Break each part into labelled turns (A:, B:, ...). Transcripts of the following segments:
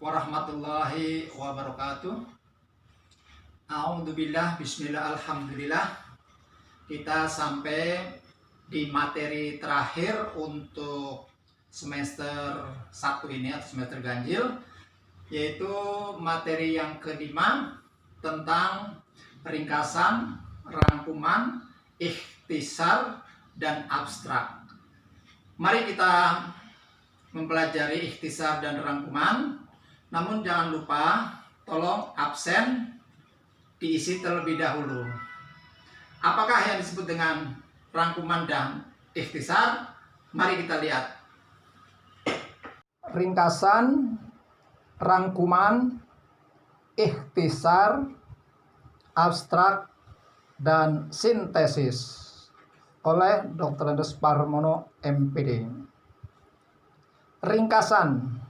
A: warahmatullahi wabarakatuh. A'udzubillah, bismillah, alhamdulillah. Kita sampai di materi terakhir untuk semester 1 ini atau semester ganjil, yaitu materi yang kelima tentang ringkasan, rangkuman, ikhtisar, dan abstrak. Mari kita mempelajari ikhtisar dan rangkuman. Namun jangan lupa, tolong absen diisi terlebih dahulu. Apakah yang disebut dengan rangkuman dan ikhtisar? Mari kita lihat. Ringkasan, rangkuman, ikhtisar, abstrak, dan sintesis oleh Dr. Andes Parmono, MPD. Ringkasan.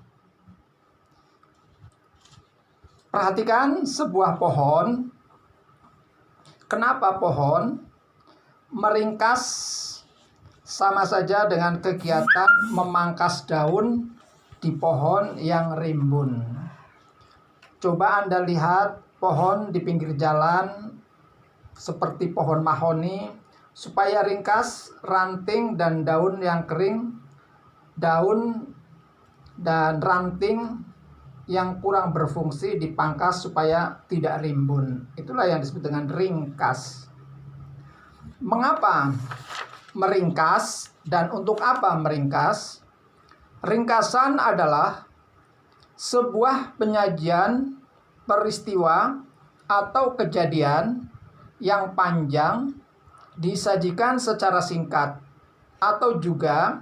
A: Perhatikan sebuah pohon. Kenapa pohon? Meringkas sama saja dengan kegiatan memangkas daun di pohon yang rimbun. Coba Anda lihat pohon di pinggir jalan seperti pohon mahoni, supaya ringkas ranting dan daun yang kering, daun dan ranting yang kurang berfungsi dipangkas supaya tidak rimbun. Itulah yang disebut dengan ringkas. Mengapa meringkas dan untuk apa meringkas? Ringkasan adalah sebuah penyajian peristiwa atau kejadian yang panjang disajikan secara singkat, atau juga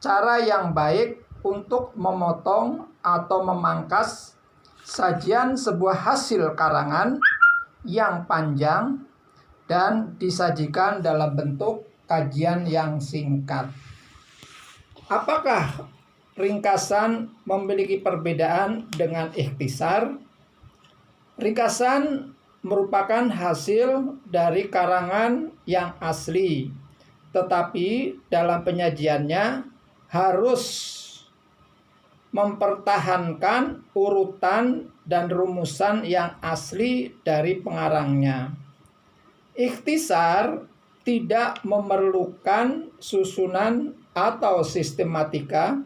A: cara yang baik untuk memotong atau memangkas sajian sebuah hasil karangan yang panjang dan disajikan dalam bentuk kajian yang singkat. Apakah ringkasan memiliki perbedaan dengan ikhtisar? Ringkasan merupakan hasil dari karangan yang asli, tetapi dalam penyajiannya harus mempertahankan urutan dan rumusan yang asli dari pengarangnya. Ikhtisar tidak memerlukan susunan atau sistematika,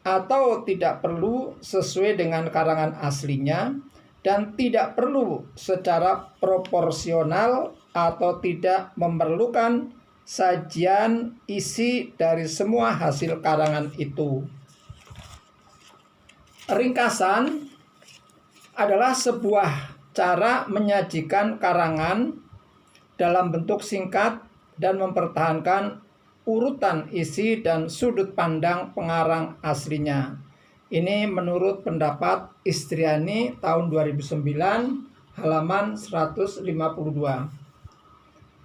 A: atau tidak perlu sesuai dengan karangan aslinya, dan tidak perlu secara proporsional atau tidak memerlukan sajian isi dari semua hasil karangan itu. Ringkasan adalah sebuah cara menyajikan karangan dalam bentuk singkat dan mempertahankan urutan isi dan sudut pandang pengarang aslinya. Ini menurut pendapat Istriani tahun 2009, halaman 152.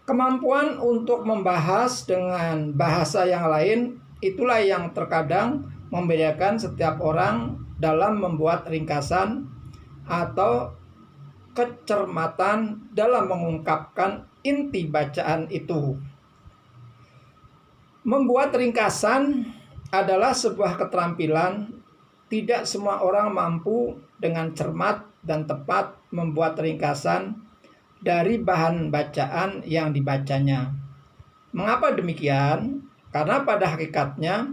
A: Kemampuan untuk membahas dengan bahasa yang lain, itulah yang terkadang membedakan setiap orang dalam membuat ringkasan atau kecermatan dalam mengungkapkan inti bacaan itu. Membuat ringkasan adalah sebuah keterampilan. Tidak semua orang mampu dengan cermat dan tepat membuat ringkasan dari bahan bacaan yang dibacanya. Mengapa demikian? Karena pada hakikatnya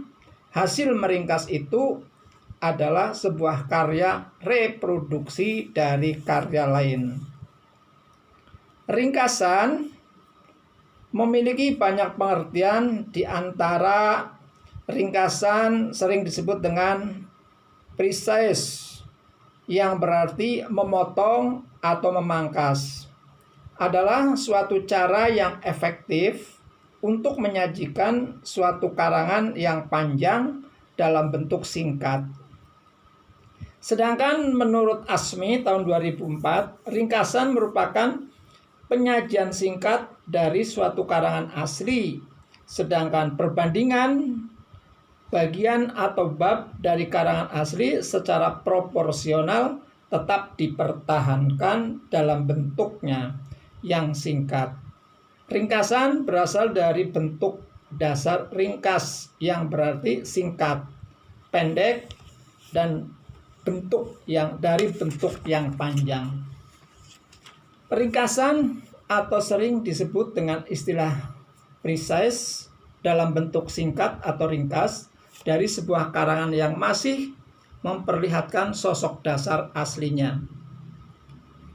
A: hasil meringkas itu adalah sebuah karya reproduksi dari karya lain. Ringkasan memiliki banyak pengertian. Di antara ringkasan sering disebut dengan precise, yang berarti memotong atau memangkas. Adalah suatu cara yang efektif untuk menyajikan suatu karangan yang panjang dalam bentuk singkat. Sedangkan menurut Asmi tahun 2004, ringkasan merupakan penyajian singkat dari suatu karangan asli, sedangkan perbandingan bagian atau bab dari karangan asli secara proporsional tetap dipertahankan dalam bentuknya yang singkat. Ringkasan berasal dari bentuk dasar ringkas yang berarti singkat, pendek, dan bentuk yang panjang. Ringkasan atau sering disebut dengan istilah precise dalam bentuk singkat atau ringkas dari sebuah karangan yang masih memperlihatkan sosok dasar aslinya.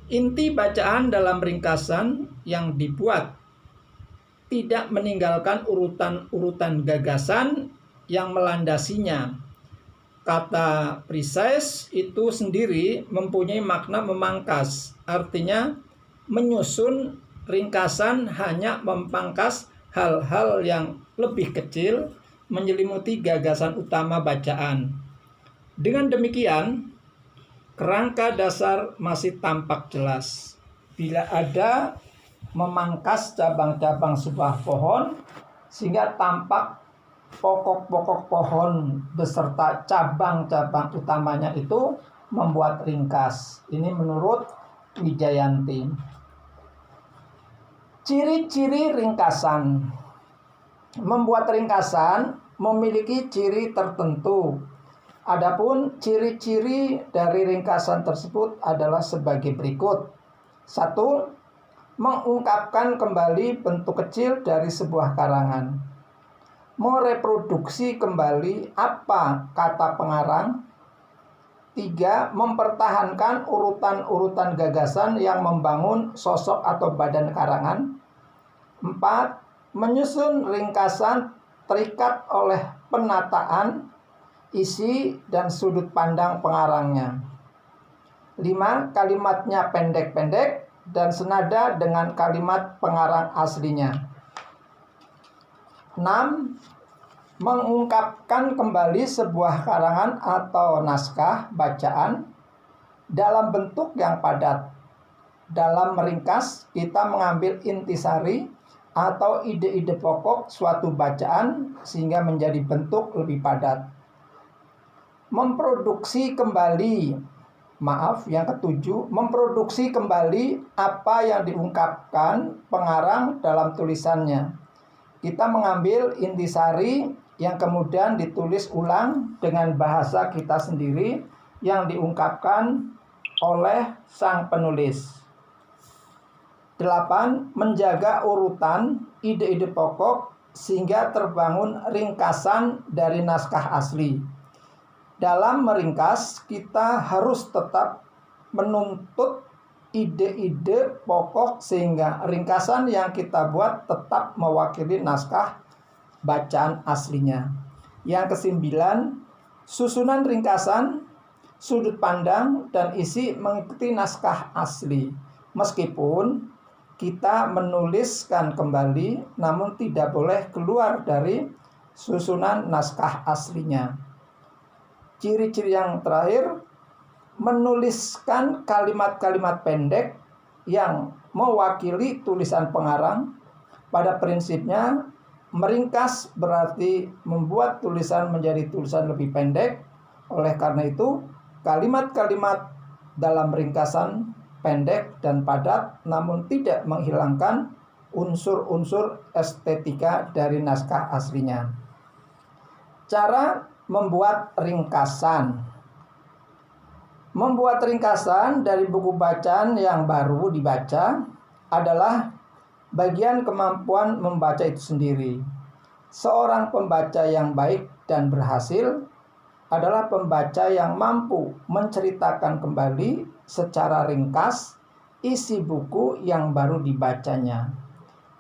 A: Inti bacaan dalam ringkasan yang dibuat tidak meninggalkan urutan-urutan gagasan yang melandasinya. Kata precise itu sendiri mempunyai makna memangkas, artinya menyusun ringkasan hanya memangkas hal-hal yang lebih kecil menyelimuti gagasan utama bacaan. Dengan demikian, kerangka dasar masih tampak jelas. Bila ada memangkas cabang-cabang sebuah pohon sehingga tampak pokok-pokok pohon beserta cabang-cabang utamanya itu membuat ringkas. Ini menurut Wijayanti. Ciri-ciri ringkasan. Membuat ringkasan memiliki ciri tertentu. Adapun ciri-ciri dari ringkasan tersebut adalah sebagai berikut. 1. Mengungkapkan kembali bentuk kecil dari sebuah karangan. Mereproduksi kembali apa kata pengarang. 3. Mempertahankan urutan-urutan gagasan yang membangun sosok atau badan karangan. 4. Menyusun ringkasan terikat oleh penataan, isi, dan sudut pandang pengarangnya. 5. Kalimatnya pendek-pendek dan senada dengan kalimat pengarang aslinya. 6. Mengungkapkan kembali sebuah karangan atau naskah bacaan dalam bentuk yang padat. Dalam meringkas, kita mengambil intisari atau ide-ide pokok suatu bacaan sehingga menjadi bentuk lebih padat. Memproduksi kembali, yang ketujuh, memproduksi kembali apa yang diungkapkan pengarang dalam tulisannya. Kita mengambil intisari yang kemudian ditulis ulang dengan bahasa kita sendiri yang diungkapkan oleh sang penulis. 8. Menjaga urutan ide-ide pokok sehingga terbangun ringkasan dari naskah asli. Dalam meringkas, kita harus tetap menuntut ide-ide pokok sehingga ringkasan yang kita buat tetap mewakili naskah bacaan aslinya. Yang kesembilan, susunan ringkasan, sudut pandang, dan isi mengikuti naskah asli. Meskipun kita menuliskan kembali, namun tidak boleh keluar dari susunan naskah aslinya. Ciri-ciri yang terakhir, menuliskan kalimat-kalimat pendek yang mewakili tulisan pengarang. Pada prinsipnya, meringkas berarti membuat tulisan menjadi tulisan lebih pendek. Oleh karena itu, kalimat-kalimat dalam ringkasan pendek dan padat, namun tidak menghilangkan unsur-unsur estetika dari naskah aslinya. Cara membuat ringkasan. Membuat ringkasan dari buku bacaan yang baru dibaca adalah bagian kemampuan membaca itu sendiri. Seorang pembaca yang baik dan berhasil adalah pembaca yang mampu menceritakan kembali secara ringkas isi buku yang baru dibacanya,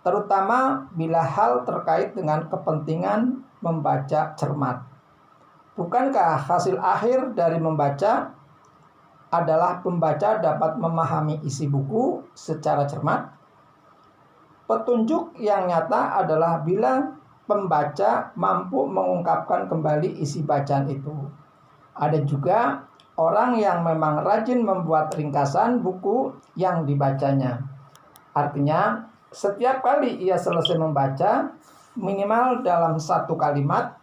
A: terutama bila hal terkait dengan kepentingan membaca cermat. Bukankah hasil akhir dari membaca adalah pembaca dapat memahami isi buku secara cermat? Petunjuk yang nyata adalah bila pembaca mampu mengungkapkan kembali isi bacaan itu. Ada juga orang yang memang rajin membuat ringkasan buku yang dibacanya. Artinya, setiap kali ia selesai membaca, minimal dalam satu kalimat,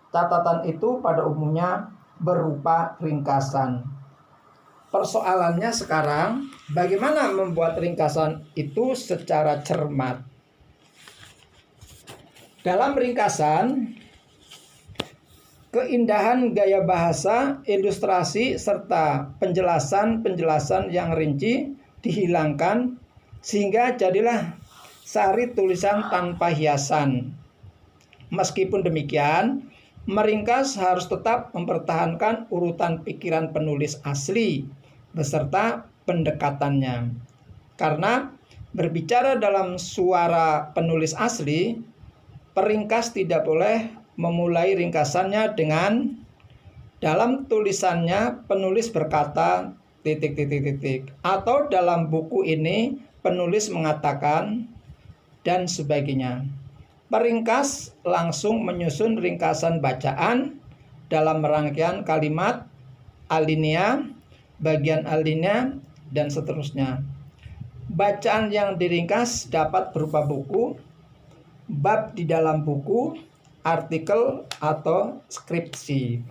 A: catatan itu pada umumnya berupa ringkasan. Persoalannya sekarang, bagaimana membuat ringkasan itu secara cermat? Dalam ringkasan, keindahan gaya bahasa, ilustrasi, serta penjelasan-penjelasan yang rinci dihilangkan sehingga jadilah sari tulisan tanpa hiasan. Meskipun demikian, meringkas harus tetap mempertahankan urutan pikiran penulis asli beserta pendekatannya. Karena berbicara dalam suara penulis asli, peringkas tidak boleh memulai ringkasannya dengan dalam tulisannya penulis berkata ... atau dalam buku ini penulis mengatakan dan sebagainya. Peringkas langsung menyusun ringkasan bacaan dalam rangkaian kalimat, alinea, bagian alinea, dan seterusnya. Bacaan yang diringkas dapat berupa buku, bab di dalam buku, artikel, atau skripsi.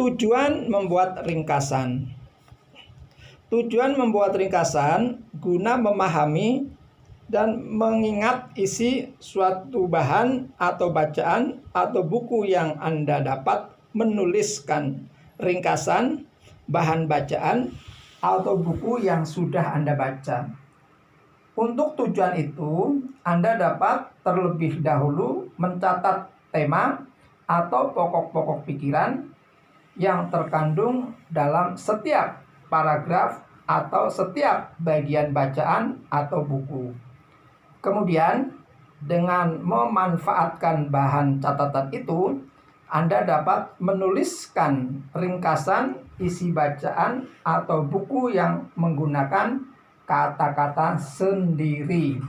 A: Tujuan membuat ringkasan. Tujuan membuat ringkasan guna memahami dan mengingat isi suatu bahan atau bacaan atau buku yang Anda dapat menuliskan ringkasan bahan bacaan atau buku yang sudah Anda baca. Untuk tujuan itu, Anda dapat terlebih dahulu mencatat tema atau pokok-pokok pikiran yang terkandung dalam setiap paragraf atau setiap bagian bacaan atau buku. Kemudian, dengan memanfaatkan bahan catatan itu, Anda dapat menuliskan ringkasan isi bacaan atau buku yang menggunakan kata-kata sendiri.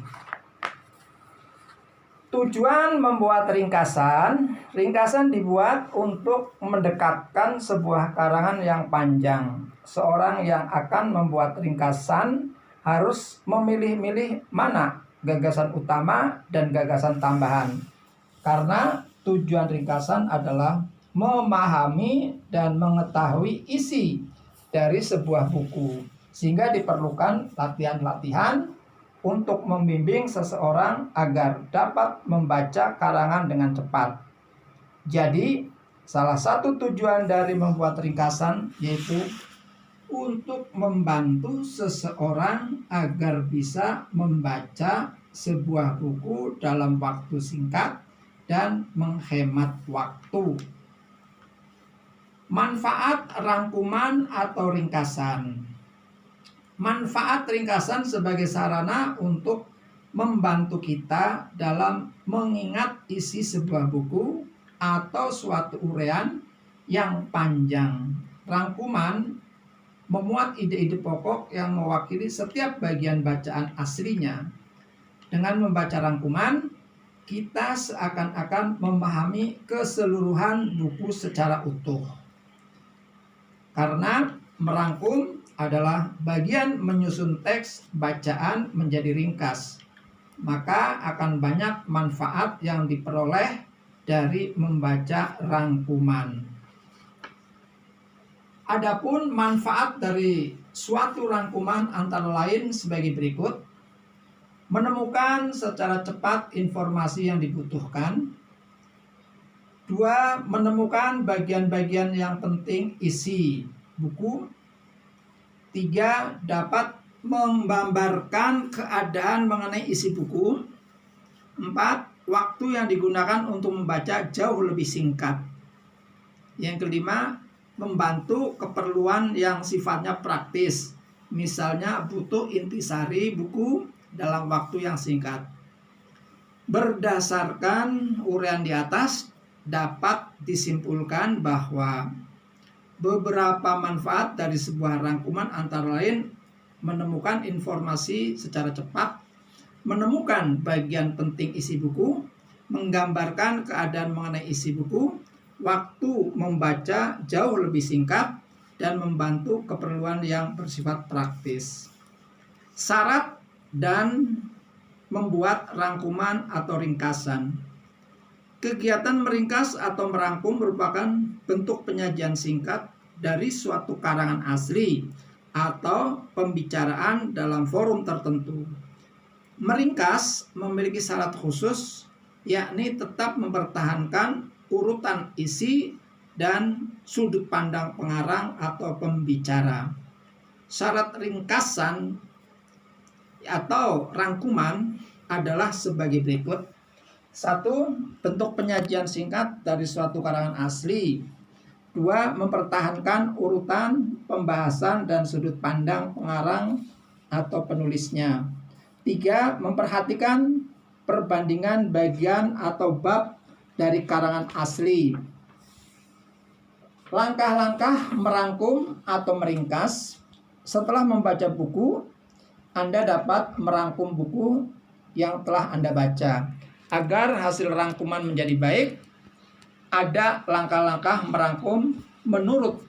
A: Tujuan membuat ringkasan. Ringkasan dibuat untuk mendekatkan sebuah karangan yang panjang. Seorang yang akan membuat ringkasan harus memilih-milih mana gagasan utama dan gagasan tambahan. Karena tujuan ringkasan adalah memahami dan mengetahui isi dari sebuah buku. Sehingga diperlukan latihan-latihan untuk membimbing seseorang agar dapat membaca karangan dengan cepat. Jadi, salah satu tujuan dari membuat ringkasan yaitu untuk membantu seseorang agar bisa membaca sebuah buku dalam waktu singkat dan menghemat waktu. Manfaat rangkuman atau ringkasan. Manfaat ringkasan sebagai sarana untuk membantu kita dalam mengingat isi sebuah buku atau suatu uraian yang panjang. Rangkuman memuat ide-ide pokok yang mewakili setiap bagian bacaan aslinya. Dengan membaca rangkuman, kita seakan-akan memahami keseluruhan buku secara utuh. Karena merangkum adalah bagian menyusun teks bacaan menjadi ringkas, maka akan banyak manfaat yang diperoleh dari membaca rangkuman. Adapun manfaat dari suatu rangkuman antara lain sebagai berikut: menemukan secara cepat informasi yang dibutuhkan. 2. Menemukan bagian-bagian yang penting isi buku. 3. Dapat menggambarkan keadaan mengenai isi buku. 4. Waktu yang digunakan untuk membaca jauh lebih singkat. Yang kelima, membantu keperluan yang sifatnya praktis. Misalnya butuh intisari buku dalam waktu yang singkat. Berdasarkan uraian di atas, dapat disimpulkan bahwa beberapa manfaat dari sebuah rangkuman antara lain menemukan informasi secara cepat, menemukan bagian penting isi buku, menggambarkan keadaan mengenai isi buku, waktu membaca jauh lebih singkat, dan membantu keperluan yang bersifat praktis. Syarat dan membuat rangkuman atau ringkasan. Kegiatan meringkas atau merangkum merupakan bentuk penyajian singkat dari suatu karangan asli atau pembicaraan dalam forum tertentu. Meringkas memiliki syarat khusus, yakni tetap mempertahankan urutan isi, dan sudut pandang pengarang atau pembicara. Syarat ringkasan atau rangkuman adalah sebagai berikut. 1. Bentuk penyajian singkat dari suatu karangan asli. 2. Mempertahankan urutan, pembahasan, dan sudut pandang pengarang atau penulisnya. 3. Memperhatikan perbandingan bagian atau bab dari karangan asli. Langkah-langkah merangkum atau meringkas. Setelah membaca buku, Anda dapat merangkum buku yang telah Anda baca. Agar hasil rangkuman menjadi baik, ada langkah-langkah merangkum menurut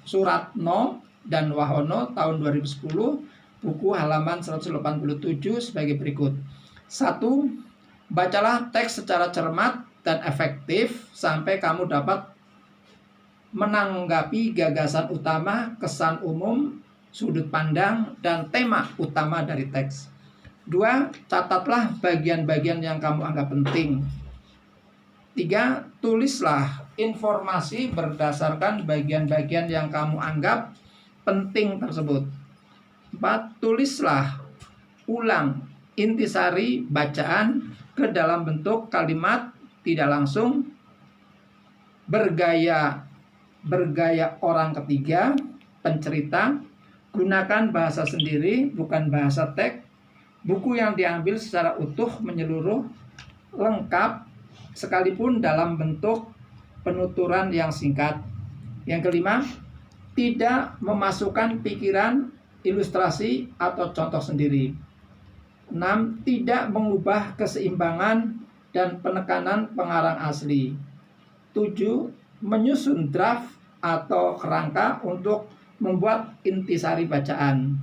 A: Suratno dan Wahono tahun 2010, buku halaman 187 sebagai berikut. 1. Bacalah teks secara cermat dan efektif sampai kamu dapat menanggapi gagasan utama, kesan umum, sudut pandang, dan tema utama dari teks. 2. Catatlah bagian-bagian yang kamu anggap penting. 3. Tulislah informasi berdasarkan bagian-bagian yang kamu anggap penting tersebut. 4. Tulislah ulang intisari bacaan ke dalam bentuk kalimat tidak langsung, bergaya orang ketiga, pencerita, gunakan bahasa sendiri, bukan bahasa teks, buku yang diambil secara utuh, menyeluruh, lengkap, sekalipun dalam bentuk penuturan yang singkat. Yang kelima, tidak memasukkan pikiran, ilustrasi, atau contoh sendiri. 6. Tidak mengubah keseimbangan dan penekanan pengarang asli. 7. Menyusun draft atau kerangka untuk membuat intisari bacaan.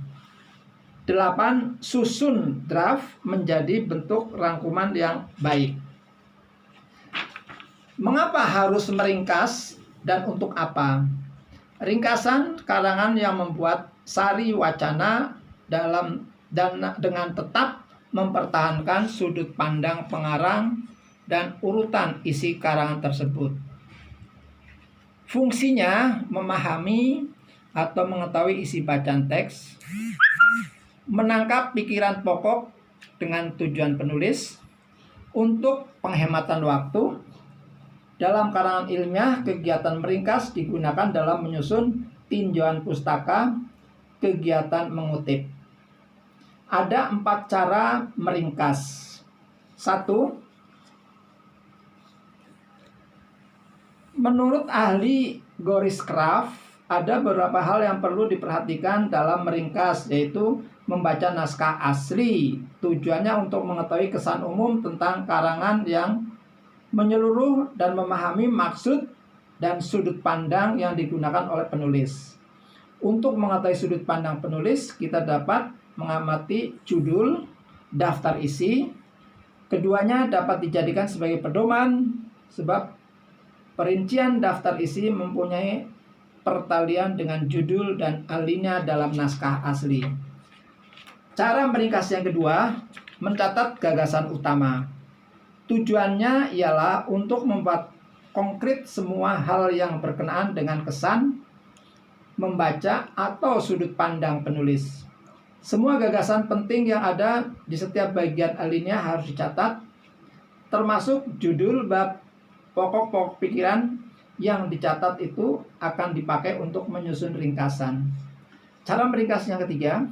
A: 8. Susun draft menjadi bentuk rangkuman yang baik. Mengapa harus meringkas dan untuk apa? Ringkasan karangan yang membuat sari wacana dengan tetap mempertahankan sudut pandang pengarang dan urutan isi karangan tersebut. Fungsinya memahami atau mengetahui isi bacaan teks, menangkap pikiran pokok dengan tujuan penulis, untuk penghematan waktu. Dalam karangan ilmiah, kegiatan meringkas digunakan dalam menyusun tinjauan pustaka, kegiatan mengutip. Ada 4 cara meringkas. 1. Menurut ahli Goriscraft, ada beberapa hal yang perlu diperhatikan dalam meringkas, yaitu membaca naskah asli. Tujuannya untuk mengetahui kesan umum tentang karangan yang menyeluruh dan memahami maksud dan sudut pandang yang digunakan oleh penulis. Untuk mengetahui sudut pandang penulis, kita dapat mengamati judul, daftar isi. Keduanya dapat dijadikan sebagai pedoman, sebab perincian daftar isi mempunyai pertalian dengan judul dan alinea dalam naskah asli. Cara meringkas yang kedua, mencatat gagasan utama. Tujuannya ialah untuk membuat konkret semua hal yang berkenaan dengan kesan membaca atau sudut pandang penulis. Semua gagasan penting yang ada di setiap bagian alinea harus dicatat, termasuk judul, bab, pokok-pokok pikiran yang dicatat itu akan dipakai untuk menyusun ringkasan. Cara meringkas yang ketiga,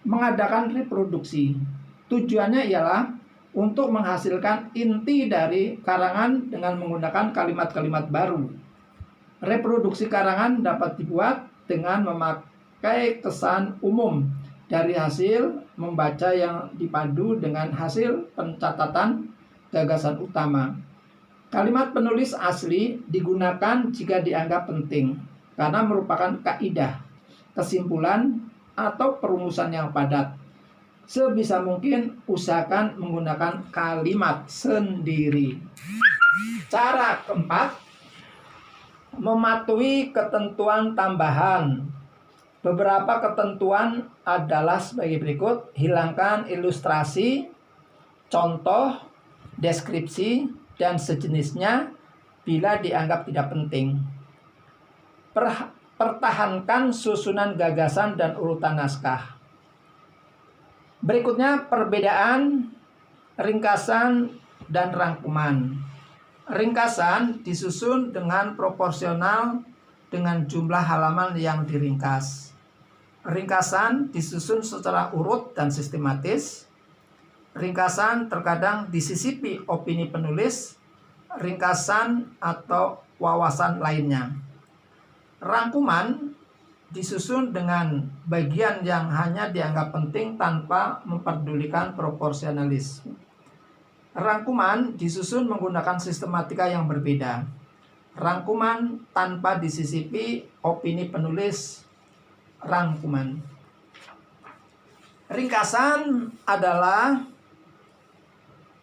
A: mengadakan reproduksi. Tujuannya ialah untuk menghasilkan inti dari karangan dengan menggunakan kalimat-kalimat baru. Reproduksi karangan dapat dibuat dengan memakai kesan umum dari hasil membaca yang dipadu dengan hasil pencatatan gagasan utama. Kalimat penulis asli digunakan jika dianggap penting karena merupakan kaidah, kesimpulan, atau perumusan yang padat. Sebisa mungkin usahakan menggunakan kalimat sendiri. Cara keempat, mematuhi ketentuan tambahan. Beberapa ketentuan adalah sebagai berikut: hilangkan ilustrasi, contoh, deskripsi, dan sejenisnya. bila dianggap tidak penting. Pertahankan susunan gagasan dan urutan naskah. Berikutnya perbedaan ringkasan dan rangkuman. Ringkasan disusun dengan proporsional dengan jumlah halaman yang diringkas. Ringkasan disusun secara urut dan sistematis. Ringkasan terkadang disisipi opini penulis, ringkasan atau wawasan lainnya. Rangkuman disusun dengan bagian yang hanya dianggap penting tanpa memperdulikan proporsionalisme. Rangkuman disusun menggunakan sistematika yang berbeda. Rangkuman tanpa disisipi opini penulis. Rangkuman. Ringkasan adalah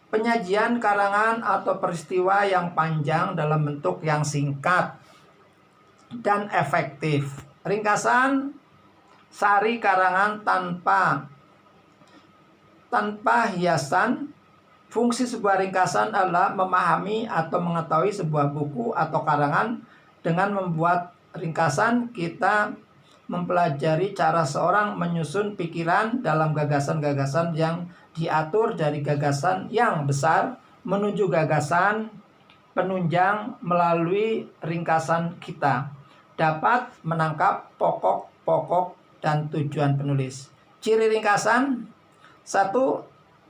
A: penyajian karangan atau peristiwa yang panjang dalam bentuk yang singkat dan efektif. Ringkasan sari karangan tanpa hiasan. Fungsi sebuah ringkasan adalah memahami atau mengetahui sebuah buku atau karangan. Dengan membuat ringkasan, kita mempelajari cara seorang menyusun pikiran dalam gagasan-gagasan yang diatur dari gagasan yang besar menuju gagasan penunjang melalui ringkasan kita dapat menangkap pokok-pokok dan tujuan penulis. Ciri ringkasan: 1.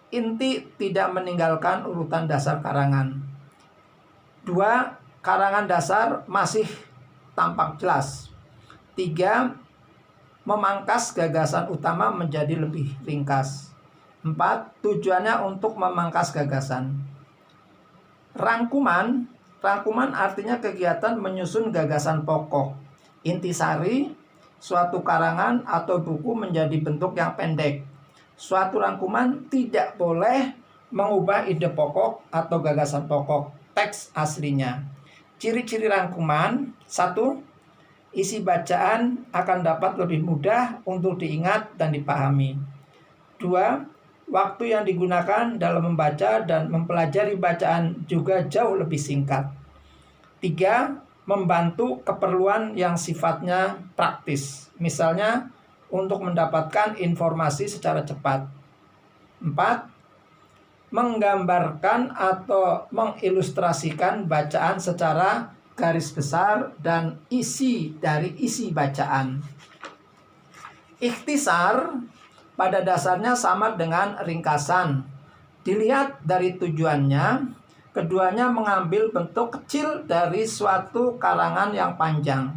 A: Inti tidak meninggalkan urutan dasar karangan. 2. Karangan dasar masih tampak jelas. 3. Memangkas gagasan utama menjadi lebih ringkas. 4. Tujuannya untuk memangkas gagasan. Rangkuman artinya kegiatan menyusun gagasan pokok. Intisari, suatu karangan atau buku menjadi bentuk yang pendek. Suatu rangkuman tidak boleh mengubah ide pokok atau gagasan pokok teks aslinya. Ciri-ciri rangkuman: 1. Isi bacaan akan dapat lebih mudah untuk diingat dan dipahami. 2. Waktu yang digunakan dalam membaca dan mempelajari bacaan juga jauh lebih singkat. 3. Membantu keperluan yang sifatnya praktis. Misalnya, untuk mendapatkan informasi secara cepat. 4. Menggambarkan atau mengilustrasikan bacaan secara garis besar dan isi dari isi bacaan. Ikhtisar pada dasarnya sama dengan ringkasan. Dilihat dari tujuannya, keduanya mengambil bentuk kecil dari suatu karangan yang panjang.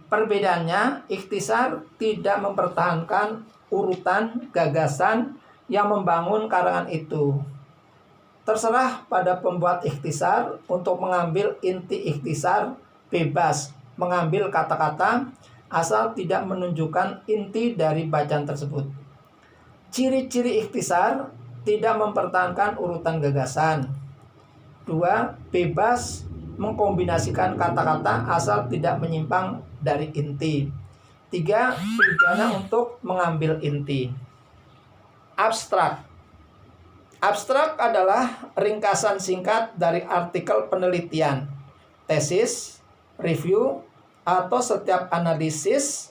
A: Perbedaannya, ikhtisar tidak mempertahankan urutan gagasan yang membangun karangan itu. Terserah pada pembuat ikhtisar untuk mengambil inti ikhtisar, bebas mengambil kata-kata asal tidak menunjukkan inti dari bacaan tersebut. Ciri-ciri ikhtisar: tidak mempertahankan urutan gagasan. 2. Bebas mengkombinasikan kata-kata asal tidak menyimpang dari inti. 3. Tujuannya untuk mengambil inti. Abstrak adalah ringkasan singkat dari artikel penelitian, tesis, review, atau setiap analisis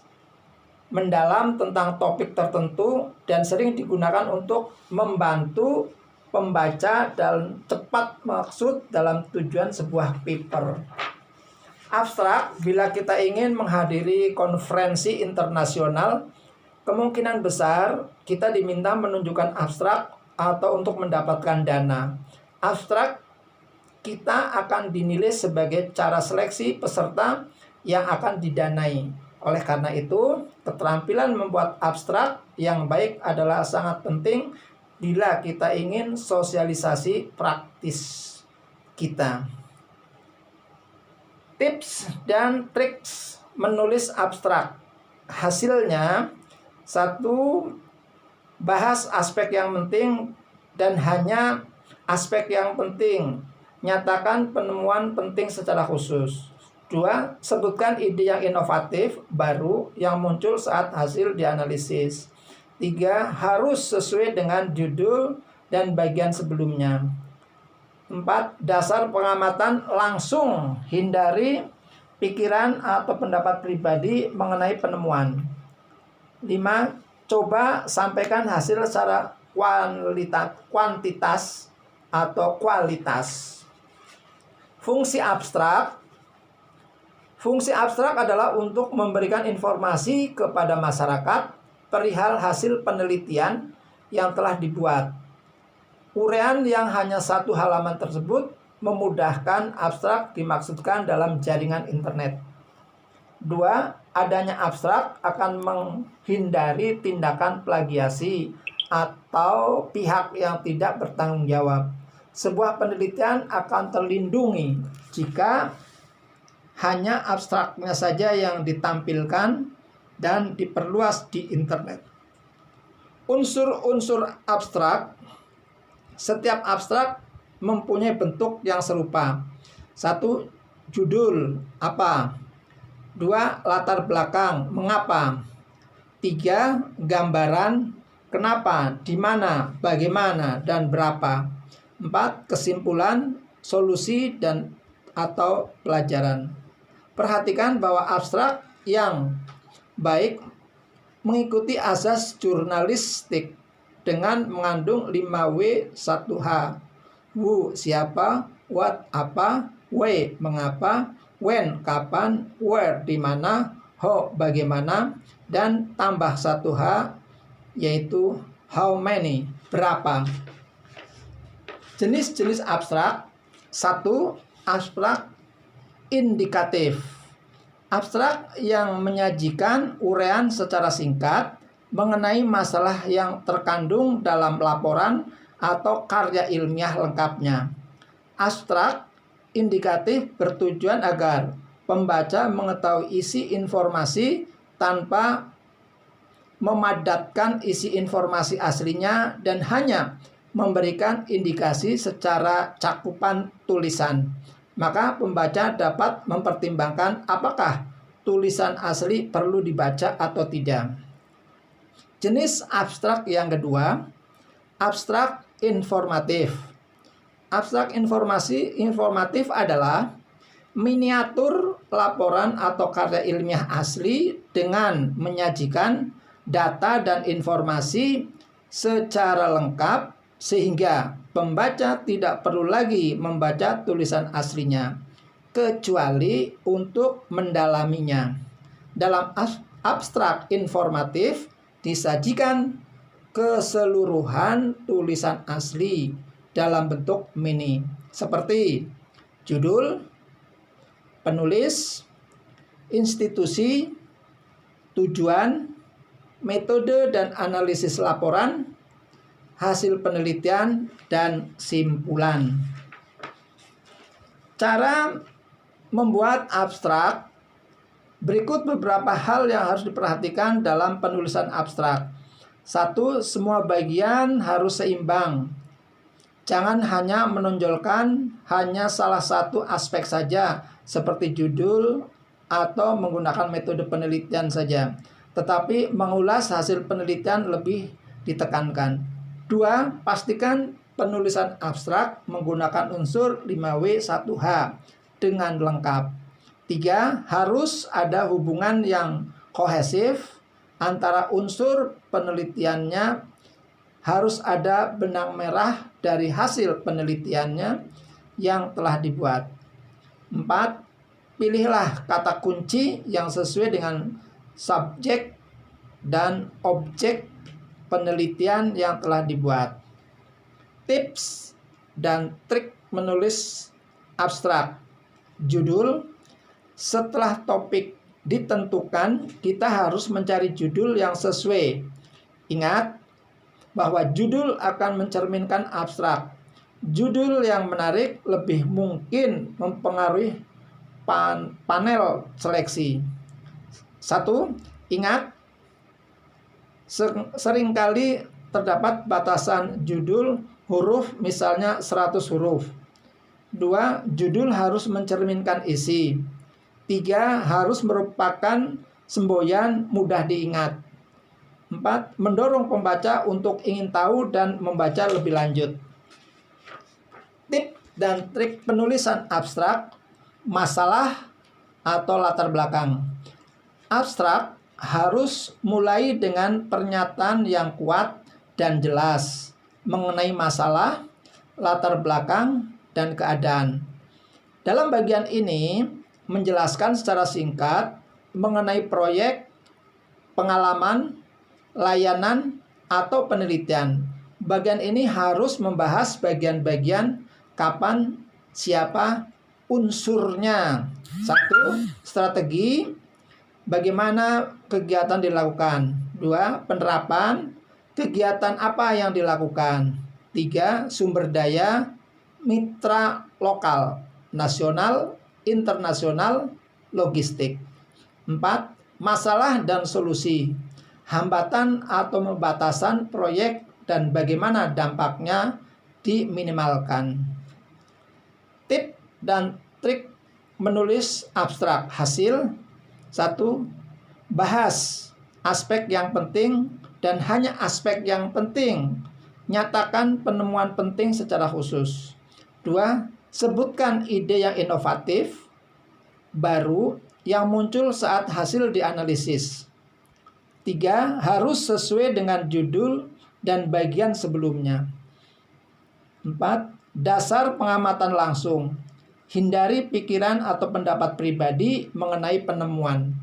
A: mendalam tentang topik tertentu dan sering digunakan untuk membantu pembaca dan cepat maksud dalam tujuan sebuah paper. Abstrak, bila kita ingin menghadiri konferensi internasional, kemungkinan besar kita diminta menunjukkan abstrak atau untuk mendapatkan dana. Abstrak kita akan dinilai sebagai cara seleksi peserta yang akan didanai. Oleh karena itu, keterampilan membuat abstrak yang baik adalah sangat penting bila kita ingin sosialisasi praktis kita. Tips dan trik menulis abstrak. Hasilnya: 1. Bahas aspek yang penting dan hanya aspek yang penting. Nyatakan penemuan penting secara khusus. 2. Sebutkan ide yang inovatif, baru, yang muncul saat hasil dianalisis. 3. Harus sesuai dengan judul dan bagian sebelumnya. 4. Dasar pengamatan langsung, hindari pikiran atau pendapat pribadi mengenai penemuan. 5. Coba sampaikan hasil secara kuantitas atau kualitas. Fungsi abstrak. Fungsi abstrak adalah untuk memberikan informasi kepada masyarakat perihal hasil penelitian yang telah dibuat. Uraian yang hanya satu halaman tersebut memudahkan. Abstrak dimaksudkan dalam jaringan internet. 2. Adanya abstrak akan menghindari tindakan plagiasi atau pihak yang tidak bertanggung jawab. Sebuah penelitian akan terlindungi jika hanya abstraknya saja yang ditampilkan dan diperluas di internet. Unsur-unsur abstrak. Setiap abstrak mempunyai bentuk yang serupa. 1. Judul, apa? 2. Latar belakang, mengapa? 3. Gambaran, kenapa, di mana, bagaimana, dan berapa. 4. Kesimpulan, solusi, dan atau pelajaran. Perhatikan bahwa abstrak yang baik mengikuti asas jurnalistik dengan mengandung 5W 1H. Who, siapa, what, apa, why, mengapa, when, kapan, where, di mana, how, bagaimana, dan tambah 1H yaitu how many, berapa. Jenis-jenis abstrak. 1. Abstrak indikatif. Abstrak yang menyajikan uraian secara singkat mengenai masalah yang terkandung dalam laporan atau karya ilmiah lengkapnya. Abstrak indikatif bertujuan agar pembaca mengetahui isi informasi tanpa memadatkan isi informasi aslinya dan hanya memberikan indikasi secara cakupan tulisan. Maka pembaca dapat mempertimbangkan apakah tulisan asli perlu dibaca atau tidak. Jenis abstrak yang kedua, abstrak informatif. Abstrak informatif adalah miniatur laporan atau karya ilmiah asli dengan menyajikan data dan informasi secara lengkap sehingga pembaca tidak perlu lagi membaca tulisan aslinya kecuali untuk mendalaminya. Dalam abstrak informatif disajikan keseluruhan tulisan asli dalam bentuk mini seperti judul, penulis, institusi, tujuan, metode dan analisis laporan, hasil penelitian, dan simpulan. Cara membuat abstrak. Berikut beberapa hal yang harus diperhatikan dalam penulisan abstrak. 1. Semua bagian harus seimbang. Jangan hanya menonjolkan hanya salah satu aspek saja, seperti judul atau menggunakan metode penelitian saja, tetapi mengulas hasil penelitian lebih ditekankan. 2. Pastikan penulisan abstrak menggunakan unsur 5W 1H dengan lengkap. 3. Harus ada hubungan yang kohesif antara unsur penelitiannya. Harus ada benang merah dari hasil penelitiannya yang telah dibuat. 4. Pilihlah kata kunci yang sesuai dengan subjek dan objek penelitian yang telah dibuat. Tips dan trik menulis abstrak. Judul. Setelah topik ditentukan, kita harus mencari judul yang sesuai. Ingat bahwa judul akan mencerminkan abstrak. Judul yang menarik lebih mungkin mempengaruhi panel seleksi. 1. Ingat, seringkali terdapat batasan judul huruf, misalnya 100 huruf. 2. Judul harus mencerminkan isi. 3. Harus merupakan semboyan mudah diingat. 4. Mendorong pembaca untuk ingin tahu dan membaca lebih lanjut. Tip dan trik penulisan abstrak, masalah atau latar belakang. Abstrak harus mulai dengan pernyataan yang kuat dan jelas mengenai masalah, latar belakang, dan keadaan. Dalam bagian ini menjelaskan secara singkat mengenai proyek, pengalaman, layanan, atau penelitian. Bagian ini harus membahas bagian-bagian kapan, siapa, unsurnya. 1. Strategi, bagaimana kegiatan dilakukan. 2. Penerapan, kegiatan apa yang dilakukan. 3. Sumber daya, mitra lokal, nasional, internasional, logistik. 4. Masalah dan solusi, hambatan atau pembatasan proyek dan bagaimana dampaknya diminimalkan. Tip dan trik menulis abstrak. Hasil: 1. Bahas aspek yang penting dan hanya aspek yang penting. Nyatakan penemuan penting secara khusus. 2. Sebutkan ide yang inovatif, baru, yang muncul saat hasil dianalisis. 3. Harus sesuai dengan judul dan bagian sebelumnya. 4. Dasar pengamatan langsung. Hindari pikiran atau pendapat pribadi mengenai penemuan.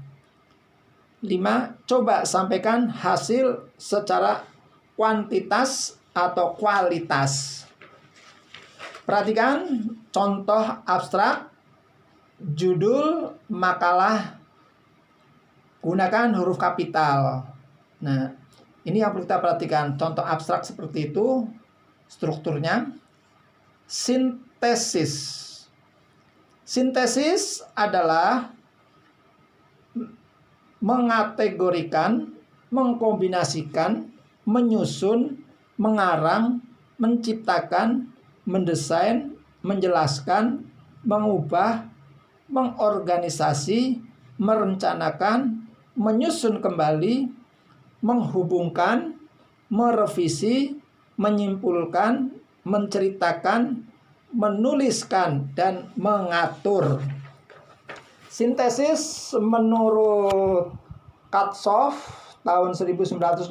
A: 5. Coba sampaikan hasil secara kuantitas atau kualitas. Perhatikan contoh abstrak, judul makalah, gunakan huruf kapital. Nah, ini yang perlu kita perhatikan. Contoh abstrak seperti itu, strukturnya. Sintesis. Sintesis adalah mengategorikan, mengkombinasikan, menyusun, mengarang, menciptakan, mendesain, menjelaskan, mengubah, mengorganisasi, merencanakan, menyusun kembali, menghubungkan, merevisi, menyimpulkan, menceritakan, menuliskan, dan mengatur. Sintesis menurut Katsoff tahun 1986,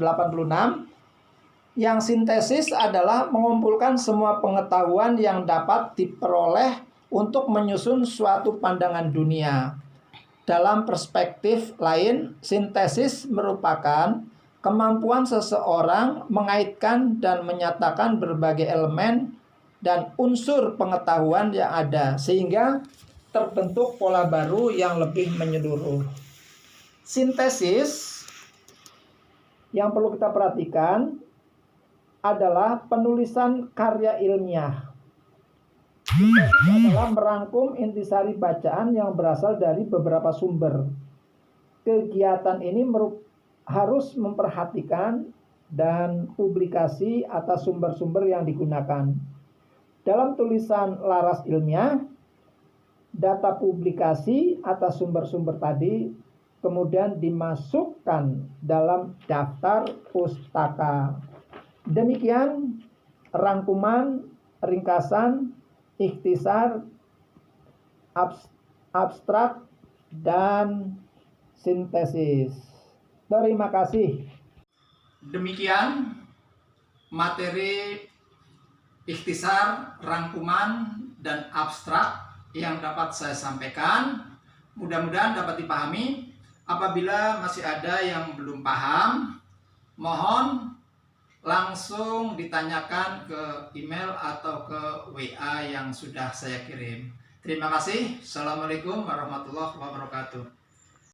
A: yang sintesis adalah mengumpulkan semua pengetahuan yang dapat diperoleh untuk menyusun suatu pandangan dunia. Dalam perspektif lain, sintesis merupakan kemampuan seseorang mengaitkan dan menyatakan berbagai elemen dan unsur pengetahuan yang ada, sehingga terbentuk pola baru yang lebih menyeluruh. Sintesis yang perlu kita perhatikan adalah penulisan karya ilmiah. Sintesis adalah merangkum intisari bacaan yang berasal dari beberapa sumber. Kegiatan ini harus memperhatikan dan publikasi atas sumber-sumber yang digunakan. Dalam tulisan laras ilmiah, data publikasi atas sumber-sumber tadi kemudian dimasukkan dalam daftar pustaka. Demikian rangkuman, ringkasan, ikhtisar, abstrak, dan sintesis. Terima kasih. Demikian materi ikhtisar, rangkuman, dan abstrak yang dapat saya sampaikan. Mudah-mudahan dapat dipahami. Apabila masih ada yang belum paham, mohon langsung ditanyakan ke email atau ke WA yang sudah saya kirim. Terima kasih. Assalamualaikum warahmatullahi wabarakatuh.